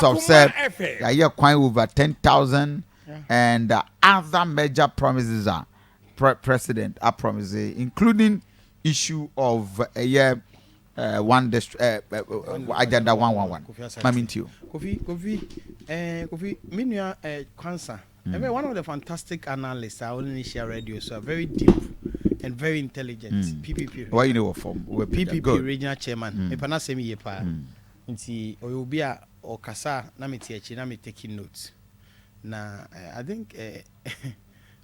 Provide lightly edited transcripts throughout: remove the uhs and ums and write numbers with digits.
promises of said yeah quite over 10,000 and other major promises are president are promises including issue of a year one district agenda 111 mamintio Kofi minua Kwansa one of the fantastic analysts I only share radio so very deep and very intelligent PPP why you know from PPP regional chairman me pana semi ye pa nti oyobi a okasa na meti achi na me taking notes na I think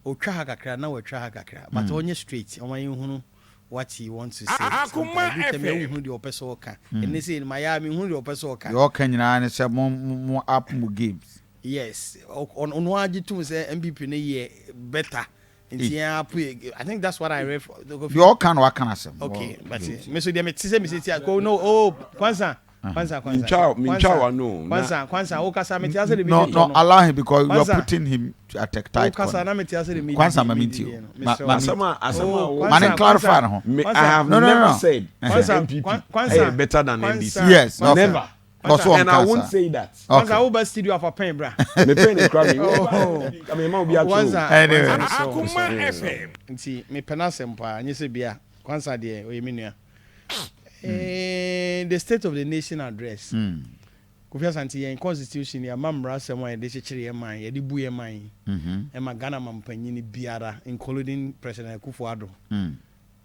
otwa ha kakra na watwa ha kakra but onye straight on hunu what he wants to say Akoma who the opeso ka and they say in Miami who the opeso ka your Kenyan and say more up more games yes on waji to say NPP na ye better I think that's what I read for your can what can I say okay but me so me say me say go no oh Kwanza Kwanza okasa me tiase the no allow him because you are putting him at a tight okasa na me tiase the Kwanza mamintio asama man clarify no I have never said Kwanza better than NDC yes never and I won't say that Kwanza over studio of a pen bra me pen e cry I mean ma obi a Akoma FM nti me penasem pa nyese bia Kwanza de oyeminu the State of the Nation address. Kofi Asante in constitution ya mamra semwa de chechire ye man ye de bu ye man. E ma Ghana mampanyini biara including President Akufo-Addo.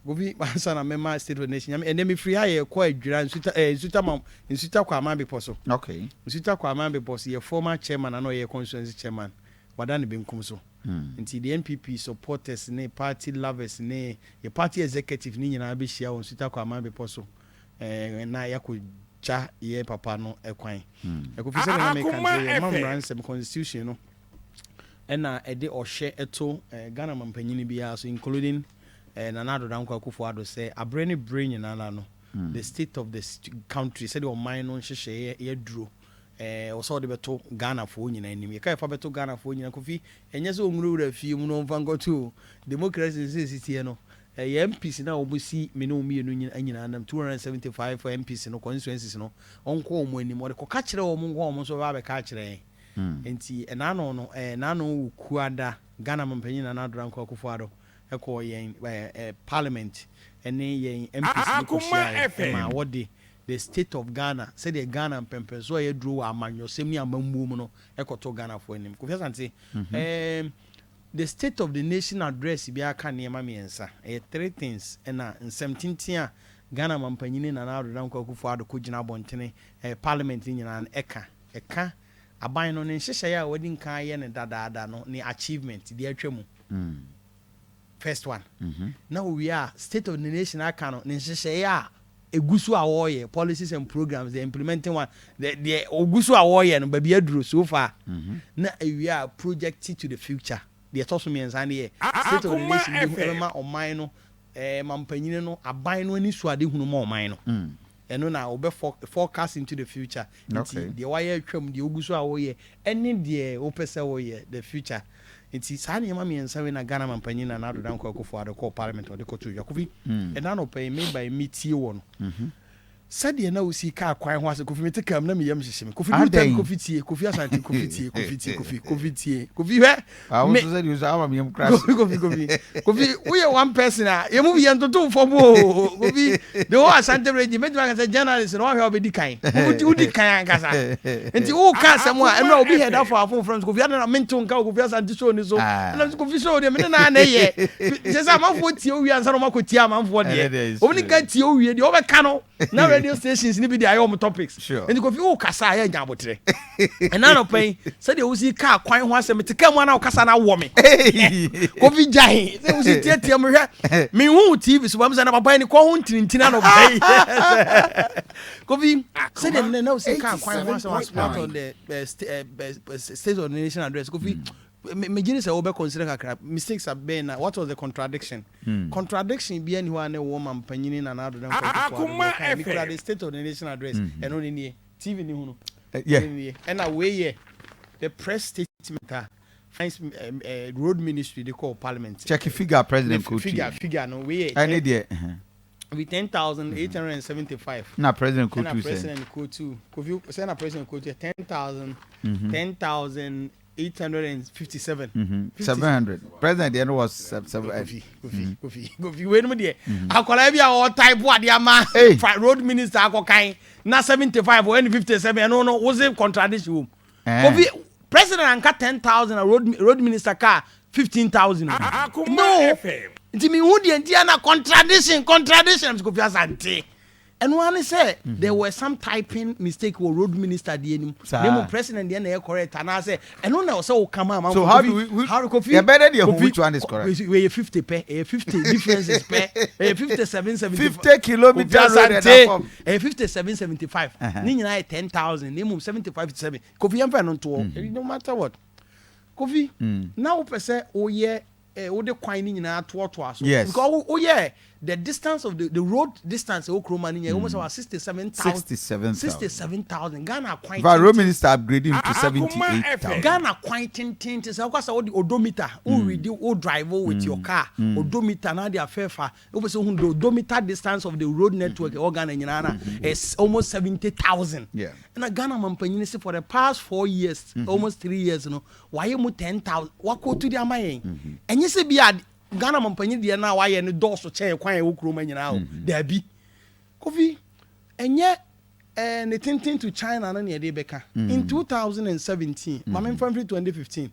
Kofi Asante mema State of the Nation and me free aye ko adwira nsuta kwa amambe poso. Okay. Nsuta kwa amambe poso ye former chairman and ye constituency chairman. Wadane benkum so. Until the NPP supporters ne party lovers ne ye party executive ni nyina be share on nsuta kwa amambe poso. Na yakuja ye papa no ekwan ekofise na make country mamran sem constitution no na ede ohye eto Ghana mampanyini bia so including Nanado Dankwa Akufo-Addo say abrani brain na no the state of the country said o man no hyehye ye duro also de beto Ghana fo nyina anim ye kai fa beto Ghana fo nyina kofi enye so onwura fie mu no mfa ngoto democracy city no MPs na obusi me no mienu nyina nam 275 for MPs no constituencies no onko omo anim o de ko ka kire omo ngo omo so ba be ka kire enti enano no nano kuada Ghana mampanyina na Nanado Akufo-Addo eko yen parliament ene yen MPs no ko ma wodi the state of Ghana said the Ghana pempe so ye dro amanyo semi amambu no ekoto Ghana fo anim Kofi Asante the State of the Nation address bi aka ne ma miensa three things na nsɛmtintia Ghana mampanyini na Nanado Akufo-Addo ko gina bontene parliament nyina eka aban no ne nhyehyɛ ya wadi nkan ye ne dadaada no ne achievement di atwam first one now we are State of the Nation aka no ne nhyehyɛ ya egusu awoye policies and programs they implementing one the ogusu awoye no ba bi aduro so far na we are projected to the future the toss me and here State of the Nation the oman no mampanyine no aban no ani suade hunu ma oman no eno na obe forecast into the future the wire twam the ogusu awoye any the opese woye the future enti saa ne ma me nsa we na Ghana mampanyine na Nanado Akufo-Addo ko parliament o de ko to Yakofi e na no pay me by me tie wo no said na usi ka kwan ho ase Kofi mete kam na me yam hyehye me Kofi time Kofi tie Kofi Asante Kofi tie Kofi he I was said you say am crash Kofi we are one person e mu bi entoto fo bo Kofi the whole Asante radio me man say journalist no how be di kan udi kan kasa enti wo ka asemo a no obi head for afon from Kofi na mento nka Kofi Asante show ni so na Kofi show de me na na ye je say amafo tie owi ansa no makotie amafo de obi ka tie owi de obeka no na radio stations ni bi dey ayom topics and Kofi o kasa ya nyabotre and na pen say dey usi ka kwan ho asem te kam na o kasa na wo me Kofi jai say usi tietie me hwe me hu TV so bam say na papa ni ko hu ntintina no bai Kofi say dey na usi ka kwan ho asem on the State of the Nation address Kofi me gini say obe consider kakra mistakes have been what was the contradiction bi any one woman panyini na Nanado Akufo-Addo the State of the Nation address and only ni TV ni hunu and away the press statement road ministry they call parliament check figure president figure no we I need there With 10,875. Na president could too. President could too. Kofi say na president could 10,000. 10,857. 700. President the end was 700. Kofi. Wait me there. Akola bi all type what dia ma. Road minister akokan na 75 or 57. No was it contradiction. Kofi president anka 10,000 road minister car 15,000. No. Nti me hu die ntia na contradiction Kofi Asante. And one say there were some typing mistake with road minister the name president the na correct and I say and no na so come on. So how do we Kofi better the which one is correct? We 50 per 50 differences per 57.75 50 kilometers and 57.75 ni nyina 10,000 name 75.7 Kofi am no to no matter what Kofi now person oye the kwan ni nyina to aso because oye the distance of the road distance Okroma ni almost about 67,000 Ghana kwan the road minister upgrading to 78,000 Ghana kwan tin say kwasa the odometer o drive with your car odometer na dia fefa o be say the odometer distance of the road network Ghana nyina na is almost 70,000 and Ghana mampanyi say for the past 4 years almost 3 years no why mu 10,000 wako to the amayen enye se bia Ghana mampanyi de na wa ye ne doso che kwan e wokroma nyina o da bi Kofi enye ne tintin to China na ne de beka in 2017 mama from 2015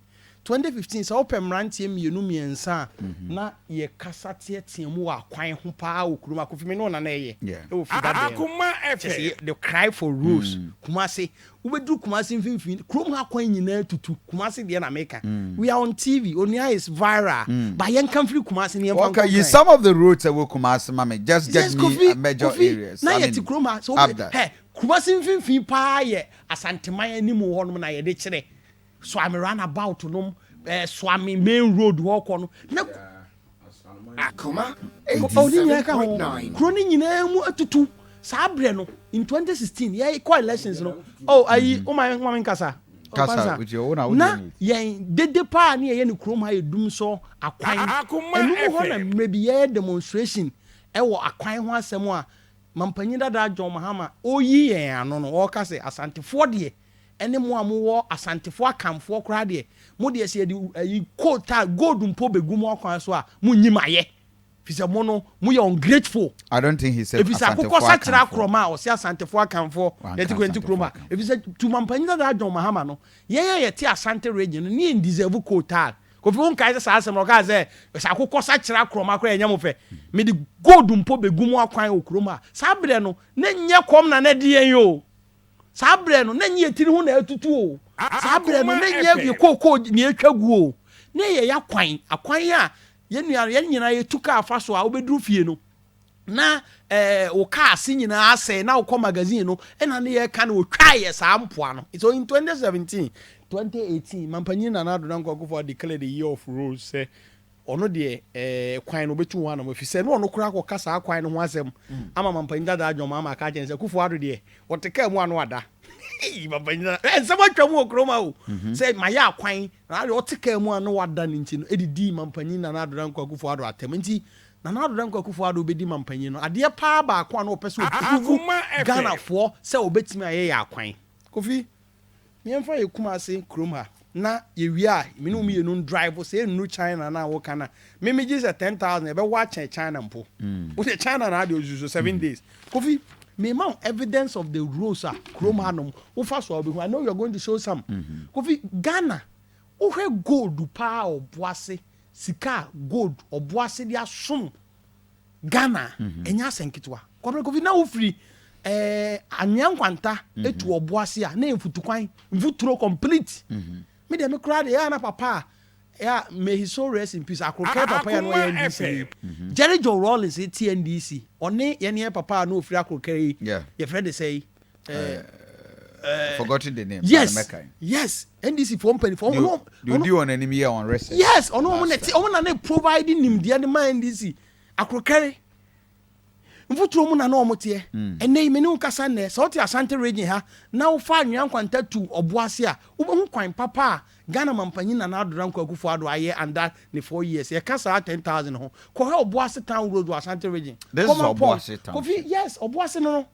so open rantie mienu miensa na ye kasa tiemu wa kwan ho pa wokroma Kofi me no na na ye e wo fi that Akoma FM the cry for rules Kumasi ubedu Kumasi mfimfini krom ha kwan nyina tutu Kumasi de na meka we are on TV Onia is viral but yen can free Kumasi ne mfa okay some of the roads that will Kumasi mama just get me major areas na yeti krom ha so Kumasi mfimfini pa ye asanteman animu ho no na ye de kire Swami roundabout no Swami main road walk on na Akoma 89.9 kroni nyina mu atutu sabre no in 2016 yeah elections no ayi o my kasa with your own na yen dede pa na ye ne krom ha edum so akwan enu ho na maybe ye demonstration wo akwan ho asem a mampanyi dada John Mahama oyi yen ano no o ka se asantefo de ene mo amowo asantefo akamfo kra de mo de se di quota gold mpo begum akwan so a mo nyimaye fisa mo no mo ye ungrateful. I don't think he said asantefo akra kroma o se asantefo akamfo yeti kwenti kroma efisa tumampanyi da John Mahama no ye te asante region ni deserve quota Kofi won kai sa asem no ka say akukọ sa kira kroma kra enyam fe me di gold mpo begum akwan okroma sa bre no na nye kom na na de yen yo sabre no na nye tiri ho na atutu o sabre no na nye kokko ni atwagu o na ye yakwan akwan a ye nyina ye tuka afa so a obeduru fie no na o ka ase nyina ase na o magazine no na ye ka na o twa ye sa ampoa no so in 2018 mampanyi na do na nkoko declare the year of rose say ono de kwan no betu ho na mafise no ono kura ko kasa kwan no ho asem ama mampanyi dada John Mahama ka chen se kufu ado de woteka mu anu ada mampanyi nsema twam okroma o say maya kwan na de woteka mu anu wada ni nti no edidi mampanyi na do na nkoko ado atem nti na do na nkoko ado obedi mampanyi no ade pa ba akwa na opese opugu Ghana fo se obetimi aye ya kwan Kofi miemfa ye Kumasi kroma na ye wia me no me no drive say no China na wo kana me just 10,000 e be watch China mpo wo the China na dey use 7 days Kofi me ma evidence of the rules are kroma no wo fa so obi I know you are going to show some Kofi Ghana wo hwe gold pa oboase sika gold oboase dia som Ghana enya senkitwa Kofi na wo free anyankwanta etu oboase a na emfutukwan mfuturo complete me dem crowd ya na papa ya may his soul rest in peace akroka papa ya no ya NDC Jerry Joe Rollins TNDC oni ye ne papa no ofri akroka yi your friend they say forgotten the name yes NDC for company for no do on enemy here on rest yes ono mo na providing him the man NDC akroka mfuturo mu na na omote ene me ne nkasa ne so te Ashanti region ha na wo fa anwan kwanta tu oboase a wo hu kwan papa Ghana mampanyin na na adora nkwa kufu ado aye under the 4 years ye kasa 10,000 ho ko he oboase town road Ashanti region this is oboase town Kofi yes oboase no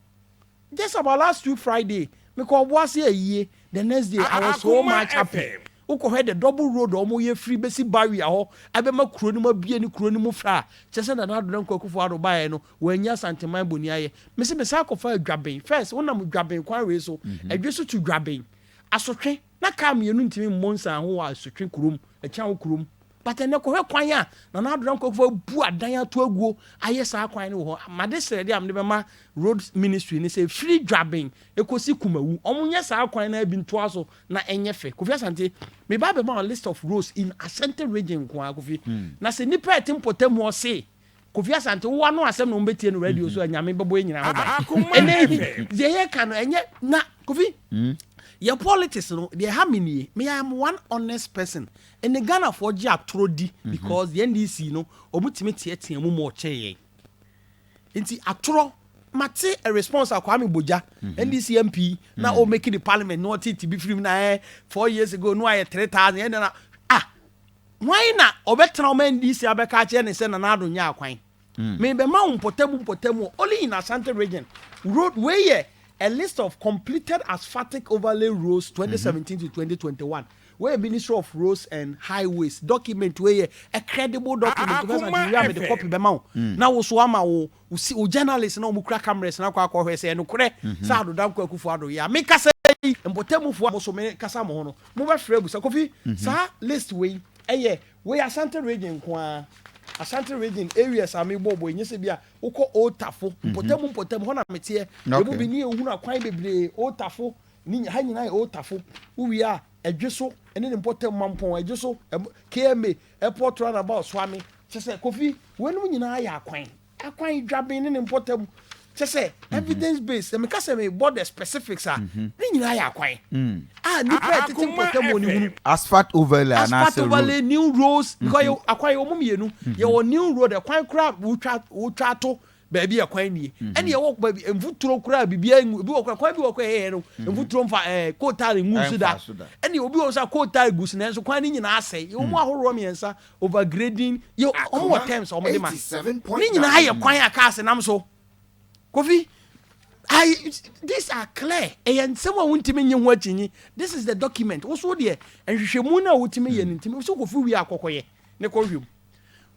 just about last week Friday me ko oboase aye the next day I was so much happy uko he the double road omo ye free besi barrier ho abema kuro ni mabie ni kuro ni mu fra chese na adora nkwa kufu ado bae no wanya santeman boni aye me se me sa ko fa dwaben first wonam dwaben kwan we so adweso tu dwaben asotwe na ka mienu ntimi monsa ho asotwe kurom akyan kurom but ene ko he kwan a na adora nkwa kufu bu adan ato aguo aye sa kwan ni ho made sere dia amde bema road ministry ni say free dwaben ekosi kumawu omunye sa kwan na bi nto aso na enyefe Kofi Asante me ba be ma list of roads in Ashanti region kwa Kofi na se nipa etimpotem o se Kofi Asante wo no asem no mbetie no radio so anyame bebo nyina ho ba ene ye ka no enye na Kofi your politics no they have me am one honest person and the Ghana for gi atoro di because the NDC no omutime tietia mu mo cheye nti atoro mate a response akwami boja NDC MP na o making the parliament no to be free na 4 years ago no I 3,000 and na why na obetena o NDC abeka che ne se na ado nya akwan me be ma potamu only in Ashanti region road way a list of completed asphaltic overlay roads 2017 to 2021 where Ministry of Roads and Highways document where a credible document because we have the copy be ma now wo so ama wo journalists na wo kura cameras na kwa hwe se no kure sa do dan kwa kufu ado ya me kasa mpotamu fu mo so me kasa mo no mo ba frɛ bu sa Kofi sa list we we Ashanti region kwa Ashanti region areas ami bobo nyese bia ukọ otafo mpotem ho na metie ebu bi ni ehunu akwan bebre otafo ni ha nyina otafo uwi a edweso ene ne mpotem mampon edweso KMA airport runabout swami sese Kofi wenu nyina ya akwan dwaben ne mpotem sese evidence based me ka se me board specifics a ni nyina ya akwan ni pet mpotem oni hunu asphalt overlay new roads because akwan yo mumienu ye new road akwan kra wutwa to baby akwan ni ene ye wo baby mvuturo kra bibia bi wo kra bi wo kra no mvuturo mfa kotare ngusu da ene obi wo sa kotare gusu na so kwan ni nyina asai yo mu ahoro miensa overgrading yo omo terms omo de ma ni nyina aye kwan aka ase nam so Kofi these are clear and someone wuntimi nye ho achinyi this is the document also there and hwehwemu na wutimi ye ntimi so Kofi wi akokoye ne ko hwem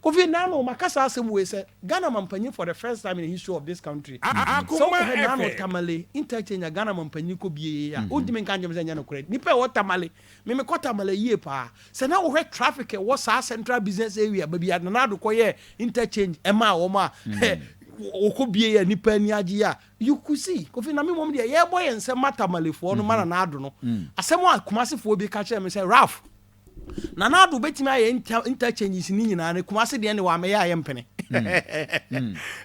Kofi na no makasa asem we say Ghana mampanyi for the first time in the history of this country so na no tamale interchange Ghana mampanyi ko bie ya undimi nka njem nya no correct nipa wo tamale me ko tamale yie pa se na wo hwe traffic wo sa central business area ba bia na do koye interchange ema wo ma okobie ya nipa ni agi ya you could see Kofi na me mom de ye boy ense matamalefo no mana na ado no asem a kumasefo bi ka kire me say Ralph na na ado betimi aye interchanges ni nyina ne kumase de ne wa me ya mpene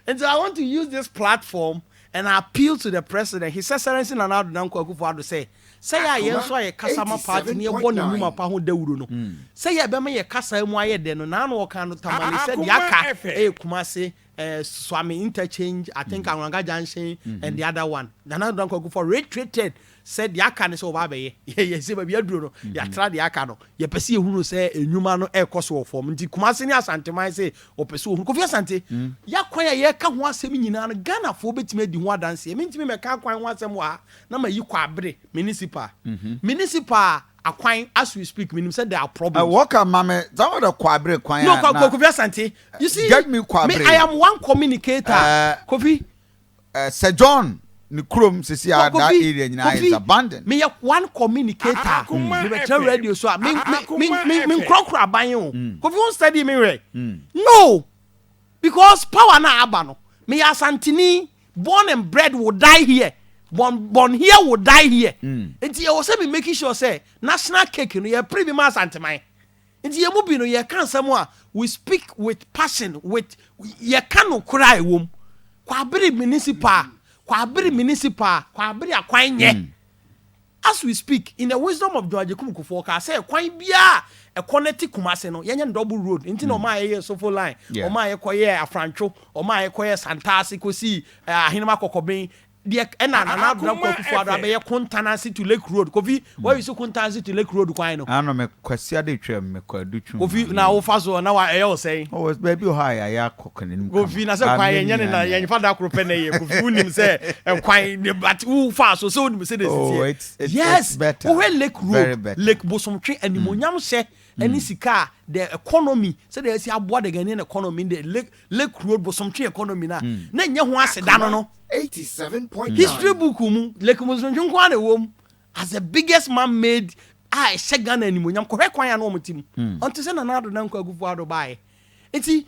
and so I want to use this platform and I appeal to the president. He says Serensi na ado na nkwa kufu ado say ya ye so aye kasama party ne bo ne nyuma pa ho dawuro no say ya be me ye kasa mu aye de no na na o kan no tamale said yaka kumase Swami interchange, I think Anwanga Junction and the other one. Another don't go for retreated. Said Yakan is over baby. Yes, baby, you try the Yakano. You perceive who say a human air cost of form. The Kumasinia Santima say, or pursue Kofi Asante. Yakwaya Yaka was semi in Ghana for bit made the one dance. I mean to me, I can't quite want some more. Number you quabre, municipal. Municipal. Akwan as we speak meaning said there are problems. Walker mama that was a quabre kwan. No, Kofi Asante. You see, get me quabre. I am one communicator. Kofi. Sir John Nikrom sisi that area is abandoned. Me one communicator. Me better radio so me krokra ban you. Kofi won't study me re. No. Because power na abano. Me Asantini born and bred will die here. Born here will die here. And you also be making sure say national cake no ye premium Asantman. And you mo be no ye can someone we speak with passion with ye can no cry wom. Kwa biri municipal, kwa biri akwan ye. as we speak, in the wisdom of George Kumukufoka, I say, quite be a connected Kumaseno, Yan double road, into no my Sofo line, or my Koya, a Francho, or my Koya Santasi, see, Hinama Kokobin. The and father be a contancy to Lake Road. Kofi, why is so contancy to Lake Road? Quino. I know me question the trim me quite do. Kofi now faso now I say. Oh, it's baby high. I cooking. Kofi na say quine yan father kropene. Kofi unim say quine but who faso so unim say this. Oh, it's yes better. Oh, Lake Road, Lake Bosomtwe and Monyam say any sika the economy. So they say aboa the Ghanaian economy the Lake Road Bosomtwe economy na. Na nya ho aseda no. 87.9 history book Lake Bosomtwe nkwane wom as the biggest man-made Ghana animonyam ko hwekwan ya no omutim unto say na Nado Dankwa Akufo-Addo buy enti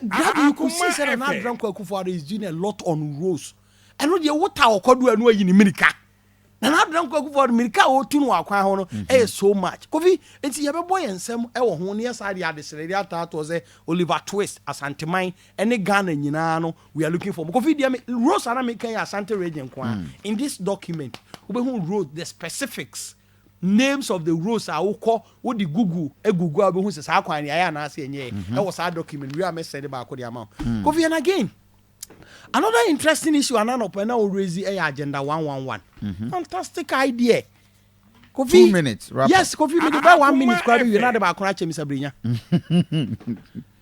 grab you could see say na Nado Dankwa Akufo-Addo is doing a lot on roads and no dey water okodu anu ayi ni mirika na Nado Dankwa Akufo-Addo mirika o tunu akwan ho no so much kofi enti ye bebo yensem wo ho ne yesa de adesere de atato say Oliver Twist Ashanti man ene Ghana nyina no we are looking for kofi dia roads ana make Ashanti region kwa in this document we who wrote the specifics names of the roads are who the Google Google who says how can I na say nye that was our document we are message about the amount kofi and again another interesting issue another open now raise agenda 111 fantastic idea Kofi 2 minutes yes Kofi me buy 1 minute kwa we na de ba kora chemi sabrenya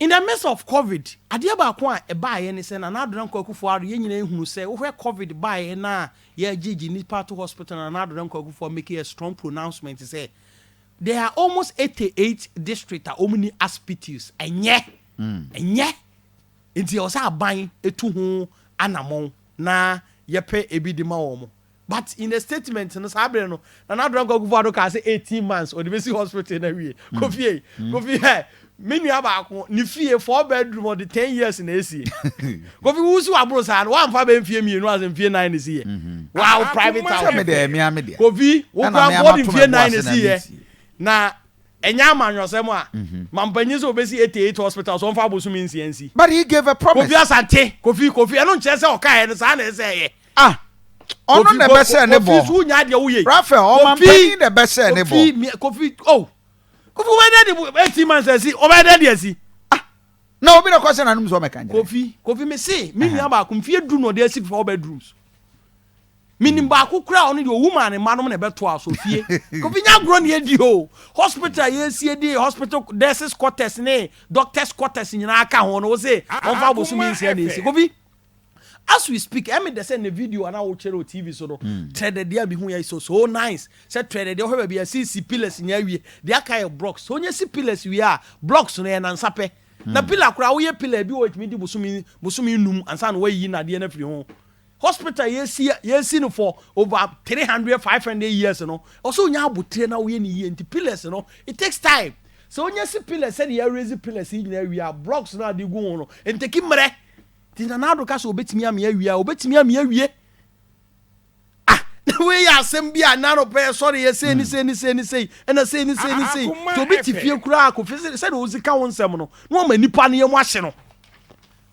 in the midst of COVID ade ba ko a buy ni say na Nado Dankwa Akufo-Addo ye nyina ehunu say where COVID buy na ye gigi ni part hospital na Nado Dankwa Akufo making a strong pronouncement say there are almost 88 districts omni hospitals enye nti o say aban etu ho anamon na ye pe ebidima wo but in the statement no sabre no na Nado Dankwa Akufo-Addo ka say 18 months or the basic hospital na wie Kofi menu abako ni fie 4 bedroom or the 10 years na esi Kofi wusu abro sa no one fa be mfie mienu as mfie 9 esi ye wow private house me de Kofi wo kwa board mfie 9 esi ye na enya amanyosem a mampanyi so obesi 88 hospitals on fa bosu mi nsiansi but he gave a promise Kofi Asante Kofi eno nche se o ka he no sa na ese ye ono the best ne bo Kofi nya de wo ye Raphael o mampanyi the best ne bo Kofi Kofi when the 18 months esi obeda de esi no obi na question anum so meka Kofi me say me nua ba ko mfie du no de esi 4 bedrooms minim ba ko kura ono de woman ne manom na beto aso fie Kofi nya gro ne edi ho hospital ye sie di hospital nurses quarters ne doctors quarters nyina aka ho no say on fa bosu mi nsia na esi Kofi as we speak I mean they send the video and I will share on TV so no threaded there be hu so nice say threaded there be see pillars nya wie they kind of blocks so nya see pillars we are blocks no na nsape na pillar kura wo ye pillar bi wo timi di busumi num ansa na wayi na de na firi ho hospital ye see no for over 300-500 years no also nya abotre na wo ye ni ye nti pillars no it takes time so nya see pillars say they raise pillars nya we are blocks na de gu ho no enteki mre Tina Nado ka so obetimi am ya wie we ya asem bia na no pe sorry ye say ni and say to beti fie kura ko fi say no zika won sem no no ma nipa ne yam ahye no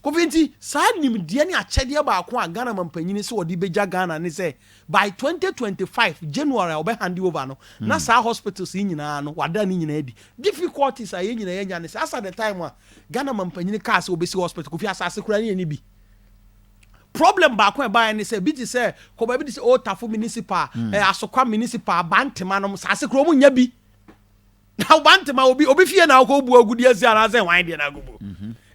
ko finti sa nim de ne akyede ba ko a Ghana mampanyini se odi beja Ghana ne say by 2025 January obe hand over no na sa hospitals nyina no wada ni nyina edi difficulties a ye nyina ye nya ne say asa the time a Ghana mampanyini ka se obesi hospital ko fi asase kura ne ni bi problem ba ko e ba ne say bi ti say ko ba bi ti say o Tafo municipal Asokwa municipal Bantema no asase kura mu nya bi na Bantema obi fie na ko bu agudi asi ana say wan de na gubo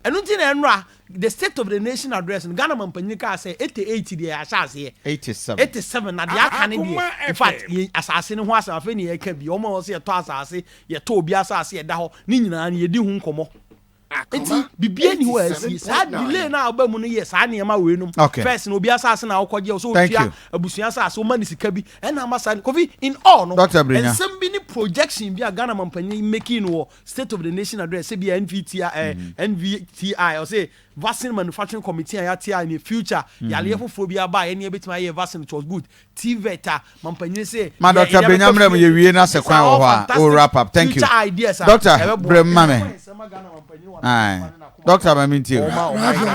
enunti na enra the state of the nation address in Ghana mampanyini ka say 88 de asase 87 na de aka ne de in fact asase ne ho asase ne ye ka bi o ma o say to asase ye to obi asase ye da ho ni nyina ne ye di hu nkomo enti bibia ni ho asi sa delay na obamu no ye sa ne ma we num first na obi asase na akogye so otua abusuan asase o ma ni sika bi na amasa Kofi in all no and some bi ni projection bi a Ghana mampanyini making no state of the nation address say bi NVTI or say vaccine manufacturing committee ya tia in the future yale fofo bi aba ye ne betima ye vaccine it was good tveta mampanyini say ma Dr. Benyamrem ye wie na se kwan wo ha o wrap up thank you Dr. Bremame Dr. Maminti